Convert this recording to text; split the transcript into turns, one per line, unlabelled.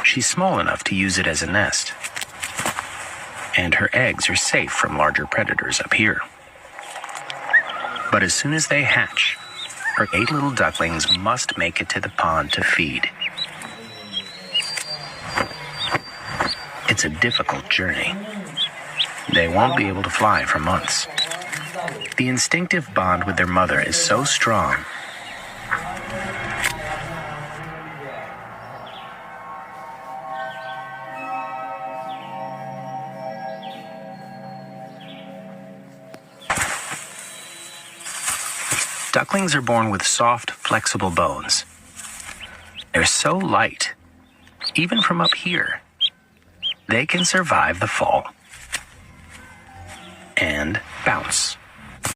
she's small enough to use it as a nest. And her eggs are safe from larger predators up here. But as soon as they hatch, her 8 little ducklings must make it to the pond to feed. It's a difficult journey. They won't be able to fly for months. The instinctive bond with their mother is so strong. Ducklings are born with soft, flexible bones. They're so light, even from up here, they can survive the fall and bounce.